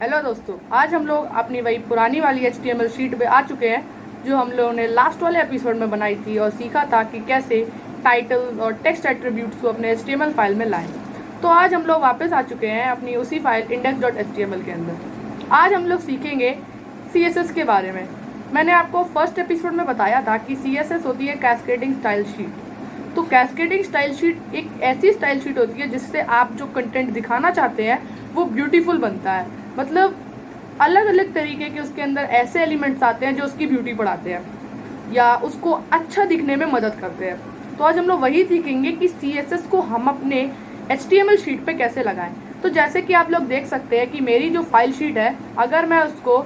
Hello दोस्तों, आज हम लोग अपनी वही पुरानी वाली HTML शीट पे आ चुके हैं जो हम लोगों ने लास्ट वाले एपिसोड में बनाई थी और सीखा था कि कैसे टाइटल और टेक्स्ट एट्रीब्यूट्स को अपने HTML फाइल में लाएं। तो आज हम लोग वापस आ चुके हैं अपनी उसी फाइल index.html के अंदर। आज हम लोग सीखेंगे CSS के बारे में। मैंने आपको फर्स्ट एपिसोड में बताया था कि CSS होती है कैस्केडिंग स्टाइल शीट। तो कैस्केडिंग स्टाइल शीट एक ऐसी स्टाइल शीट होती है जिससे आप जो कंटेंट दिखाना चाहते हैं वो ब्यूटीफुल बनता है। मतलब अलग अलग तरीके के उसके अंदर ऐसे एलिमेंट्स आते हैं जो उसकी ब्यूटी बढ़ाते हैं या उसको अच्छा दिखने में मदद करते हैं। तो आज हम लोग वही सीखेंगे कि CSS को हम अपने HTML शीट पे कैसे लगाएं। तो जैसे कि आप लोग देख सकते हैं कि मेरी जो फाइल शीट है, अगर मैं उसको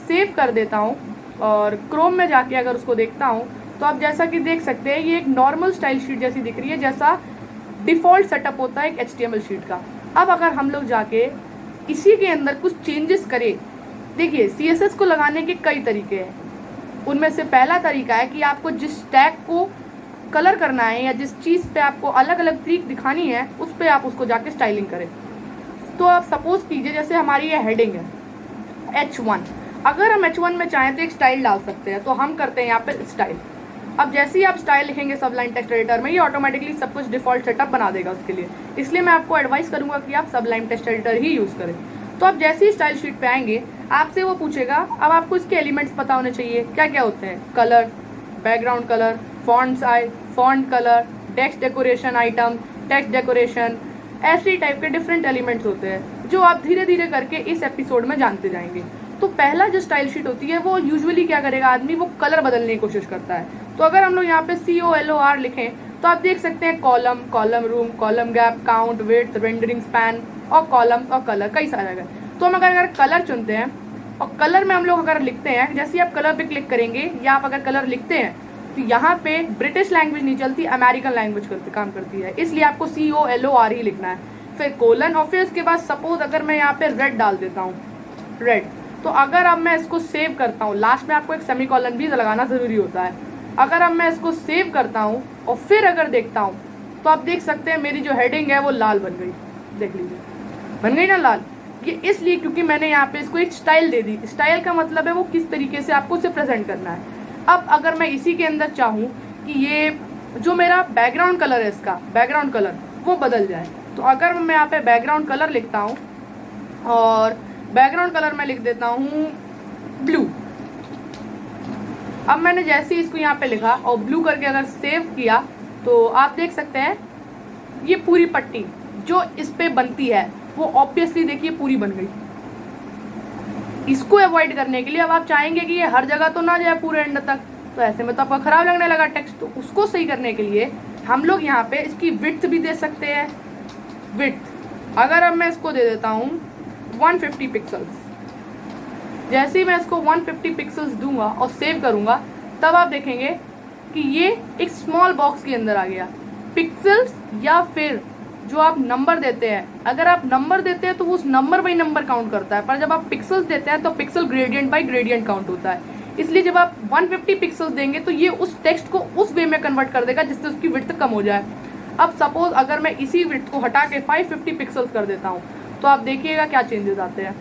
सेव कर देता हूँ और क्रोम में जाके अगर उसको देखता हूँ तो आप जैसा कि देख सकते हैं ये एक नॉर्मल स्टाइल शीट जैसी दिख रही है, जैसा डिफ़ॉल्ट सेटअप होता है एक HTML शीट का। अब अगर हम लोग जाके इसी के अंदर कुछ चेंजेस करें, देखिए CSS को लगाने के कई तरीके हैं। उनमें से पहला तरीका है कि आपको जिस टैग को कलर करना है या जिस चीज़ पे आपको अलग अलग ट्रिक दिखानी है उस पर आप उसको जाके स्टाइलिंग करें। तो आप सपोज कीजिए जैसे हमारी ये हेडिंग है H1, अगर हम H1 में चाहें तो एक स्टाइल डाल सकते हैं। तो हम करते हैं यहाँ पे स्टाइल। अब जैसे ही आप स्टाइल लिखेंगे सबलाइन टेक्स्ट एडिटर में, ये ऑटोमेटिकली सब कुछ डिफ़ॉल्ट सेटअप बना देगा उसके लिए। इसलिए मैं आपको एडवाइस करूंगा कि आप सबलाइन टेक्स्ट एडिटर ही यूज़ करें। तो आप जैसे ही स्टाइल शीट पे आएंगे आपसे वो पूछेगा, अब आपको इसके एलिमेंट्स पता होने चाहिए क्या क्या होते हैं। Colour, background colour, font size, font colour, text decoration item, text decoration, ऐसे टाइप के डिफरेंट एलिमेंट्स होते हैं जो आप धीरे धीरे करके इस एपिसोड में जानते जाएंगे। तो पहला जो स्टाइल शीट होती है वो यूजुअली क्या करेगा आदमी, वो कलर बदलने की कोशिश करता है। तो अगर हम लोग यहाँ पे COLOR लिखें तो आप देख सकते हैं column, column room, column gap, count, width, rendering span और कॉलम्स और कलर, कई सारे अगर। तो हम अगर कलर चुनते हैं और कलर में हम लोग अगर लिखते हैं, जैसे ही आप कलर पे क्लिक करेंगे या आप अगर कलर लिखते हैं तो यहाँ पे ब्रिटिश लैंग्वेज नहीं चलती, अमेरिकन लैंग्वेज काम करती है, इसलिए आपको COLOR ही लिखना है। फिर कोलन और फिर उसके बाद सपोज अगर मैं यहाँ पे रेड डाल देता हूँ, रेड। तो अगर अब मैं इसको सेव करता हूँ, लास्ट में आपको एक सेमीकोलन भी लगाना ज़रूरी होता है। अगर अब मैं इसको सेव करता हूँ और फिर अगर देखता हूँ तो आप देख सकते हैं मेरी जो हेडिंग है वो लाल बन गई। देख लीजिए, बन गई ना लाल। ये इसलिए क्योंकि मैंने यहाँ पे इसको एक स्टाइल दे दी। स्टाइल का मतलब है वो किस तरीके से आपको उसे प्रेजेंट करना है। अब अगर मैं इसी के अंदर चाहूँ कि ये जो मेरा बैकग्राउंड कलर है, इसका बैकग्राउंड कलर वो बदल जाए, तो अगर मैं यहाँ पे बैकग्राउंड कलर लिखता हूँ और बैकग्राउंड कलर मैं लिख देता हूँ ब्लू। अब मैंने जैसे ही इसको यहाँ पे लिखा और ब्लू करके अगर सेव किया तो आप देख सकते हैं ये पूरी पट्टी जो इस पे बनती है वो ऑब्वियसली देखिए पूरी बन गई। इसको अवॉइड करने के लिए अब आप चाहेंगे कि ये हर जगह तो ना जाए पूरे एंड तक, तो ऐसे में तो आपका खराब लगने लगा टेक्स्ट। तो उसको सही करने के लिए हम लोग यहाँ पे इसकी विड्थ भी दे सकते हैं। विड्थ अगर अब मैं इसको दे देता हूँ 150 पिक्सल्स, जैसे ही मैं इसको 150 पिक्सल्स दूंगा और सेव करूंगा तब आप देखेंगे कि ये एक स्मॉल बॉक्स के अंदर आ गया। पिक्सल्स या फिर जो आप नंबर देते हैं, अगर आप नंबर देते हैं तो उस नंबर बाई नंबर काउंट करता है, पर जब आप पिक्सल्स देते हैं तो pixel gradient by gradient count होता है। इसलिए जब आप 150 पिक्सल्स देंगे तो ये उस टेक्स्ट को उस वे में कन्वर्ट कर देगा जिससे उसकी विड्थ कम हो जाए। अब सपोज अगर मैं इसी विड्थ को हटा के 550 पिक्सल्स कर देता हूँ तो आप देखिएगा क्या चेंजेस आते हैं।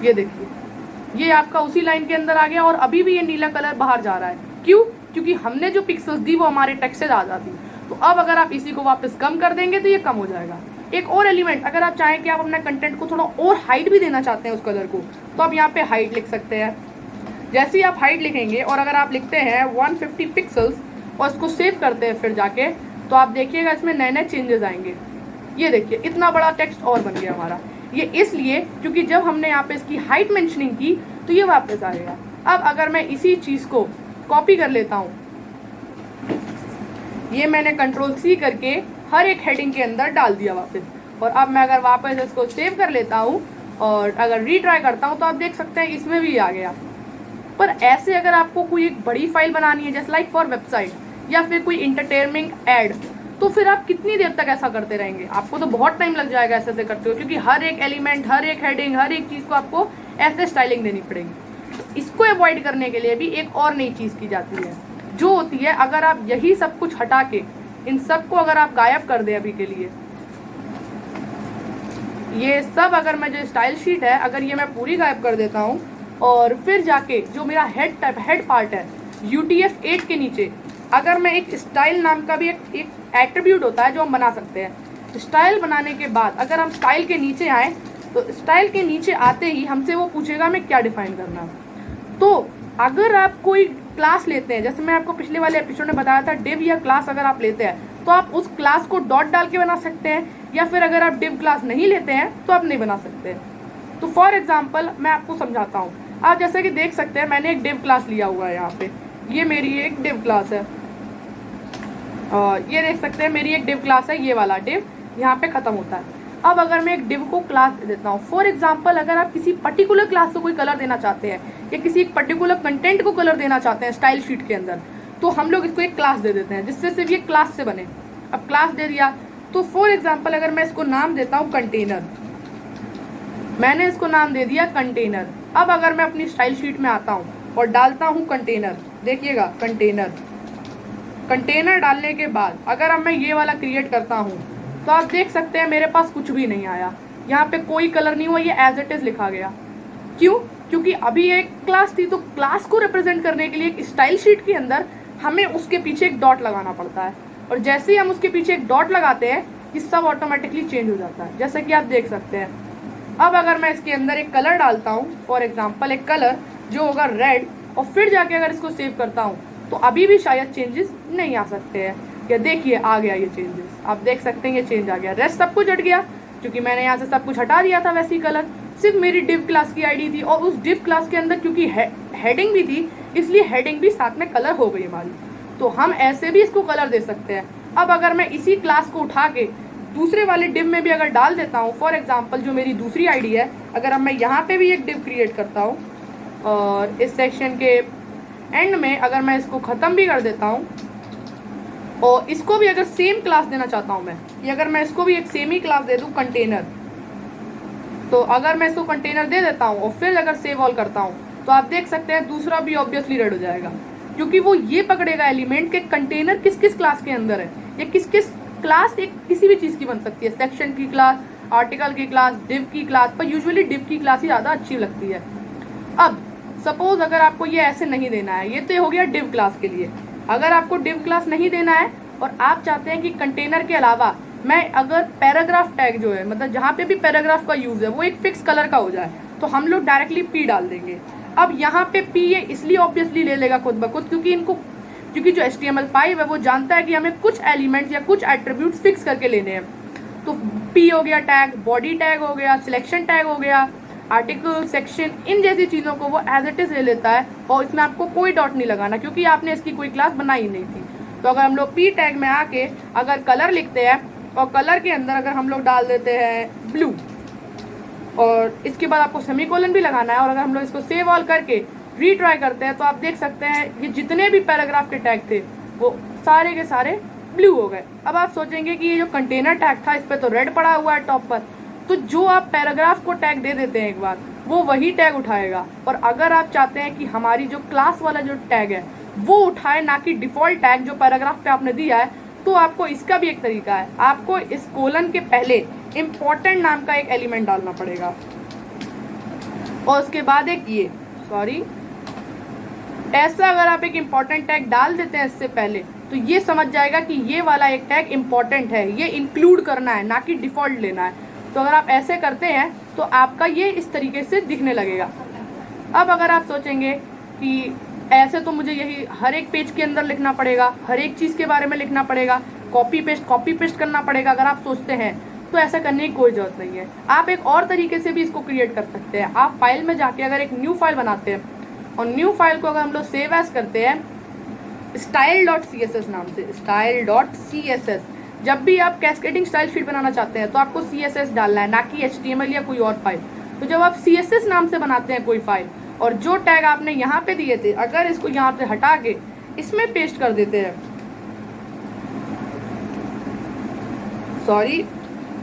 ये देखिए, ये आपका उसी लाइन के अंदर आ गया और अभी भी ये नीला कलर बाहर जा रहा है। क्यों? क्योंकि हमने जो पिक्सल्स दी वो हमारे टेक्स्ट से ज़्यादा थी। तो अब अगर आप इसी को वापस कम कर देंगे तो ये कम हो जाएगा। एक और एलिमेंट, अगर आप चाहें कि आप अपने कंटेंट को थोड़ा और हाइट भी देना चाहते हैं उस कलर को, तो आप यहाँ पे हाइट लिख सकते हैं। जैसे ही आप हाइट लिखेंगे और अगर आप लिखते हैं 150 पिक्सल्स और इसको सेव करते हैं फिर जाके, तो आप देखिएगा इसमें नए नए चेंजेस आएंगे। ये देखिए इतना बड़ा टेक्स्ट और बन गया हमारा। ये इसलिए क्योंकि जब हमने यहाँ पे इसकी हाइट मेंशनिंग की तो ये वापस आएगा। अब अगर मैं इसी चीज़ को कॉपी कर लेता हूँ, ये मैंने Ctrl+C करके हर एक हेडिंग के अंदर डाल दिया वापस, और अब मैं अगर वापस इसको सेव कर लेता हूँ और अगर रीट्राई करता हूँ तो आप देख सकते हैं इसमें भी आ गया। पर ऐसे अगर आपको कोई एक बड़ी फाइल बनानी है जैसे लाइक फॉर वेबसाइट या फिर कोई इंटरटेनमेंट ऐड, तो फिर आप कितनी देर तक ऐसा करते रहेंगे? आपको तो बहुत टाइम लग जाएगा ऐसे करते हो, क्योंकि हर एक एलिमेंट, हर एक हेडिंग, हर एक चीज़ को आपको ऐसे स्टाइलिंग देनी पड़ेगी। तो इसको अवॉइड करने के लिए भी एक और नई चीज़ की जाती है जो होती है, अगर आप यही सब कुछ हटा के इन सब को अगर आप गायब कर दें अभी के लिए, ये सब अगर मैं जो स्टाइल शीट है अगर ये मैं पूरी गायब कर देता हूँ और फिर जाके जो मेरा हेड पार्ट है UTF-8 के नीचे अगर मैं एक स्टाइल नाम का भी एक एट्रीब्यूट होता है जो हम बना सकते हैं। स्टाइल बनाने के बाद अगर हम स्टाइल के नीचे आए तो स्टाइल के नीचे आते ही हमसे वो पूछेगा हमें क्या डिफाइन करना। तो अगर आप कोई क्लास लेते हैं, जैसे मैं आपको पिछले वाले एपिसोड में बताया था, डिव या क्लास अगर आप लेते हैं तो आप उस क्लास को डॉट डाल के बना सकते हैं, या फिर अगर आप डिव क्लास नहीं लेते हैं तो आप नहीं बना सकते। तो फॉर एग्जांपल मैं आपको समझाता हूँ। आप जैसे कि देख सकते हैं मैंने एक डिव क्लास लिया हुआ है, यहाँ पे ये मेरी एक डिव क्लास है और ये देख सकते हैं मेरी एक डिव क्लास है, ये वाला डिव यहाँ पे खत्म होता है। अब अगर मैं एक डिव को क्लास दे देता हूँ, फॉर एग्जांपल अगर आप किसी पर्टिकुलर क्लास को कोई कलर देना चाहते हैं या किसी एक पर्टिकुलर कंटेंट को कलर देना चाहते हैं स्टाइल शीट के अंदर, तो हम लोग इसको एक क्लास दे देते हैं जिससे सिर्फ ये क्लास से बने। अब क्लास दे दिया तो फॉर एग्जाम्पल अगर मैं इसको नाम देता हूँ कंटेनर, मैंने इसको नाम दे दिया कंटेनर। अब अगर मैं अपनी स्टाइल शीट में आता हूँ और डालता हूँ कंटेनर, देखिएगा कंटेनर डालने के बाद अगर अब मैं ये वाला क्रिएट करता हूँ तो आप देख सकते हैं मेरे पास कुछ भी नहीं आया, यहाँ पे कोई कलर नहीं हुआ, ये एज इट इज लिखा गया। क्यों? क्योंकि अभी एक क्लास थी तो क्लास को रिप्रेजेंट करने के लिए एक स्टाइल शीट के अंदर हमें उसके पीछे एक डॉट लगाना पड़ता है, और जैसे ही हम उसके पीछे एक डॉट लगाते हैं ये सब ऑटोमेटिकली चेंज हो जाता है, जैसे कि आप देख सकते हैं। अब अगर मैं इसके अंदर एक कलर डालता हूँ, फॉर एग्जाम्पल एक कलर जो होगा रेड, और फिर जाके अगर इसको सेव करता हूँ तो अभी भी शायद चेंजेस नहीं आ सकते हैं। या देखिए आ गया ये चेंजेस, आप देख सकते हैं ये चेंज आ गया, रेस्ट सब कुछ हट गया क्योंकि मैंने यहाँ से सब कुछ हटा दिया था। वैसी कलर सिर्फ मेरी डिव क्लास की आईडी थी, और उस डिव क्लास के अंदर क्योंकि हेडिंग भी थी इसलिए हेडिंग भी साथ में कलर हो गई हमारी। तो हम ऐसे भी इसको कलर दे सकते हैं। अब अगर मैं इसी क्लास को उठा के दूसरे वाले डिव में भी अगर डाल देता हूँ, फॉर एग्जाम्पल जो मेरी दूसरी आईडी है, अगर अब मैं यहाँ पे भी एक डिव क्रिएट करता हूँ और इस सेक्शन के एंड में अगर मैं इसको ख़त्म भी कर देता हूँ और इसको भी अगर सेम क्लास देना चाहता हूँ मैं, ये अगर मैं इसको भी एक सेम ही क्लास दे दूँ कंटेनर, तो अगर मैं इसको कंटेनर दे देता हूँ और फिर अगर सेव ऑल करता हूँ तो आप देख सकते हैं दूसरा भी ऑब्वियसली रेड हो जाएगा, क्योंकि वो ये पकड़ेगा एलिमेंट के कंटेनर किस किस क्लास के अंदर है, या किस किस क्लास एक किसी भी चीज़ की बन सकती है, सेक्शन की क्लास, आर्टिकल की क्लास, डिव की क्लास, पर यूजुअली डिव की क्लास ही ज़्यादा अच्छी लगती है। अब सपोज अगर आपको ये ऐसे नहीं देना है, ये तो हो गया डिव क्लास के लिए। अगर आपको डिव क्लास नहीं देना है और आप चाहते हैं कि कंटेनर के अलावा मैं अगर पैराग्राफ टैग जो है, मतलब जहाँ पे भी पैराग्राफ का यूज़ है वो एक फिक्स कलर का हो जाए, तो हम लोग डायरेक्टली पी डाल देंगे। अब यहाँ पे पी ये इसलिए ऑब्वियसली ले लेगा खुद ब खुद क्योंकि जो HTML5 है वो जानता है कि हमें कुछ एलिमेंट्स या कुछ एट्रीब्यूट्स फिक्स करके लेने हैं। तो पी हो गया टैग, बॉडी टैग हो गया, सिलेक्शन टैग हो गया, आर्टिकल, सेक्शन, इन जैसी चीज़ों को वो एज इट इज़ ले लेता है, और इसमें आपको कोई डॉट नहीं लगाना क्योंकि आपने इसकी कोई क्लास बनाई नहीं थी। तो अगर हम लोग पी टैग में आके अगर कलर लिखते हैं और कलर के अंदर अगर हम लोग डाल देते हैं ब्लू, और इसके बाद आपको सेमीकोलन भी लगाना है, और अगर हम लोग इसको सेव ऑल करके रीट्राई करते हैं तो आप देख सकते हैं ये जितने भी पैराग्राफ के टैग थे वो सारे के सारे ब्लू हो गए। अब आप सोचेंगे कि ये जो कंटेनर टैग था इस पर तो रेड पड़ा हुआ है टॉप पर, तो जो आप पैराग्राफ को टैग दे देते हैं एक बार वो वही टैग उठाएगा। और अगर आप चाहते हैं कि हमारी जो क्लास वाला जो टैग है वो उठाए, ना कि डिफ़ॉल्ट टैग जो पैराग्राफ पे आपने दिया है, तो आपको इसका भी एक तरीका है। आपको इस कोलन के पहले इम्पॉर्टेंट नाम का एक एलिमेंट डालना पड़ेगा, और उसके बाद एक ऐसा अगर आप एक इम्पॉर्टेंट टैग डाल देते हैं इससे पहले, तो ये समझ जाएगा कि ये वाला एक टैग इम्पॉर्टेंट है, ये इंक्लूड करना है, ना कि डिफ़ॉल्ट लेना है। तो अगर आप ऐसे करते हैं तो आपका ये इस तरीके से दिखने लगेगा। अब अगर आप सोचेंगे कि ऐसे तो मुझे यही हर एक पेज के अंदर लिखना पड़ेगा, हर एक चीज़ के बारे में लिखना पड़ेगा, कॉपी पेस्ट करना पड़ेगा, अगर आप सोचते हैं तो ऐसा करने की कोई ज़रूरत नहीं है। आप एक और तरीके से भी इसको क्रिएट कर सकते हैं। आप फाइल में जाके अगर एक न्यू फाइल बनाते हैं और न्यू फाइल को अगर हम लोग सेव एज करते हैं style.css नाम से, style.css, जब भी आप कैस्केडिंग स्टाइल शीट बनाना चाहते हैं तो आपको CSS डालना है, ना कि HTML या कोई और फाइल। तो जब आप CSS नाम से बनाते हैं कोई फाइल और जो टैग आपने यहाँ पे दिए थे अगर इसको यहाँ से हटा के इसमें पेस्ट कर देते हैं,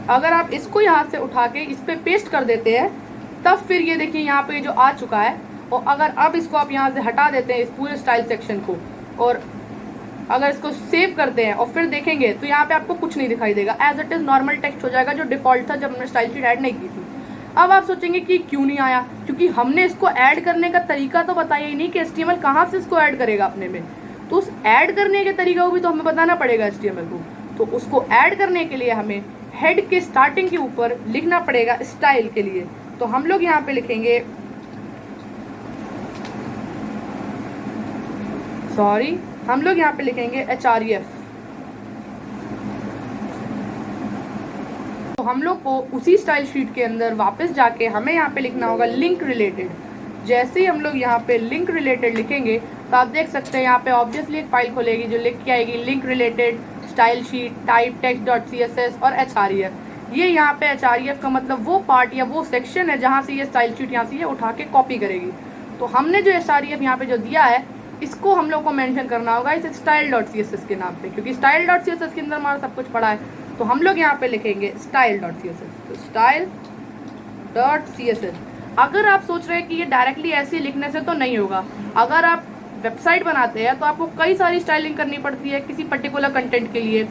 अगर आप इसको यहाँ से उठा के इस पर पेस्ट कर देते हैं, तब फिर ये देखिए यहाँ पे जो आ चुका है। और अगर अब इसको आप यहाँ से हटा देते हैं इस पूरे स्टाइल सेक्शन को, और अगर इसको सेव करते हैं और फिर देखेंगे तो यहाँ पे आपको कुछ नहीं दिखाई देगा, as it is normal text हो जाएगा जो डिफ़ॉल्ट था जब हमने स्टाइल शीट ऐड नहीं की थी। अब आप सोचेंगे कि क्यों नहीं आया, क्योंकि हमने इसको ऐड करने का तरीका तो बताया ही नहीं कि HTML कहाँ से इसको ऐड करेगा अपने में। तो उस ऐड करने के तरीका को भी तो हमें बताना पड़ेगा HTML को। तो उसको ऐड करने के लिए हमें हेड के स्टार्टिंग के ऊपर लिखना पड़ेगा स्टाइल के लिए। तो हम लोग यहाँ पे लिखेंगे हम लोग यहाँ पे लिखेंगे href। तो हम लोग को उसी स्टाइल शीट के अंदर वापस जाके हमें यहाँ पे लिखना होगा लिंक रिलेटेड। जैसे ही हम लोग यहाँ पे लिंक रिलेटेड लिखेंगे तो आप देख सकते हैं यहाँ पे ऑब्वियसली एक फाइल खुलेगी जो लिख के आएगी link related style sheet type text.css और href। ये यहाँ पे href का मतलब वो पार्ट या वो सेक्शन है जहाँ से ये स्टाइल शीट यहाँ से ये उठा के कॉपी करेगी। तो हमने जो href यहाँ पे जो दिया है इसको हम लोग को मेंशन करना होगा इस style.css के नाम पे, क्योंकि style.css के अंदर हमारा सब कुछ पड़ा है। तो हम लोग यहाँ पे लिखेंगे style.css। तो style.css। अगर आप सोच रहे हैं कि ये डायरेक्टली ऐसे लिखने से तो नहीं होगा, अगर आप वेबसाइट बनाते हैं तो आपको कई सारी स्टाइलिंग करनी पड़ती है किसी पर्टिकुलर कंटेंट के लिए,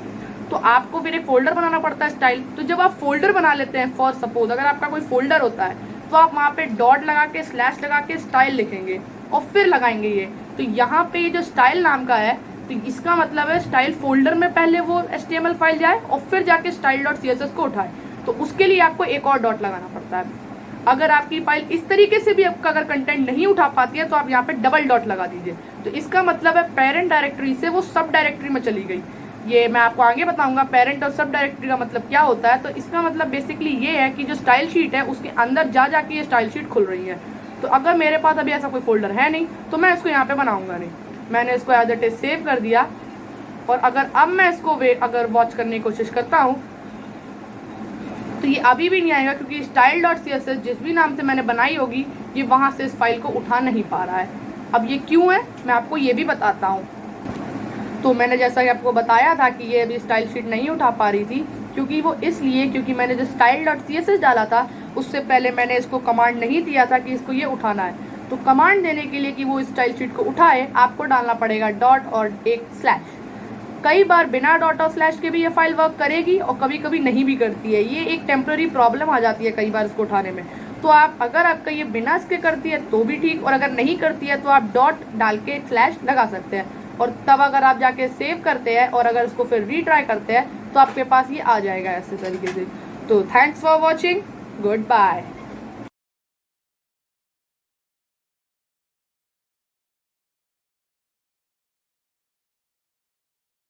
तो आपको फिर एक फोल्डर बनाना पड़ता है स्टाइल। तो जब आप फोल्डर बना लेते हैं, फॉर सपोज अगर आपका कोई फोल्डर होता है तो आप वहाँ पे डॉट लगा के स्लैश लगा के स्टाइल लिखेंगे और फिर लगाएंगे ये। तो यहाँ पे ये जो स्टाइल नाम का है तो इसका मतलब है स्टाइल फोल्डर में पहले वो HTML फाइल जाए और फिर जाके style.css को उठाए। तो उसके लिए आपको एक और डॉट लगाना पड़ता है। अगर आपकी फाइल इस तरीके से भी आपका अगर कंटेंट नहीं उठा पाती है तो आप यहाँ पे डबल डॉट लगा दीजिए। तो इसका मतलब है पेरेंट डायरेक्टरी से वो सब डायरेक्टरी में चली गई। ये मैं आपको आगे बताऊंगा पेरेंट और सब डायरेक्टरी का मतलब क्या होता है। तो इसका मतलब बेसिकली ये है कि जो स्टाइल शीट है उसके अंदर जा जाके ये स्टाइल शीट खुल रही है। तो अगर मेरे पास अभी ऐसा कोई फोल्डर है नहीं तो मैं इसको यहाँ पे बनाऊंगा नहीं, मैंने इसको एज इट इज सेव कर दिया। और अगर अब मैं इसको अगर वॉच करने की कोशिश करता हूँ तो ये अभी भी नहीं आएगा, क्योंकि style.css जिस भी नाम से मैंने बनाई होगी ये वहाँ से इस फाइल को उठा नहीं पा रहा है। अब ये क्यों है मैं आपको ये भी बताता हूँ। तो मैंने जैसा कि आपको बताया था कि ये अभी स्टाइल शीट नहीं उठा पा रही थी, क्योंकि वो इसलिए क्योंकि मैंने जो style.css डाला था उससे पहले मैंने इसको कमांड नहीं दिया था कि इसको ये उठाना है। तो कमांड देने के लिए कि वो स्टाइल शीट को उठाए आपको डालना पड़ेगा डॉट और एक स्लैश। कई बार बिना डॉट और स्लैश के भी ये फाइल वर्क करेगी और कभी कभी नहीं भी करती है। ये एक टेम्प्रेरी प्रॉब्लम आ जाती है कई बार इसको उठाने में। तो आप अगर आपका ये बिना इसके करती है तो भी ठीक, और अगर नहीं करती है तो आप डॉट डाल के स्लैश लगा सकते हैं। और तब अगर आप जाके सेव करते हैं और अगर इसको फिर रीट्राई करते हैं तो आपके पास ये आ जाएगा ऐसे तरीके से। तो thanks for watching, good bye.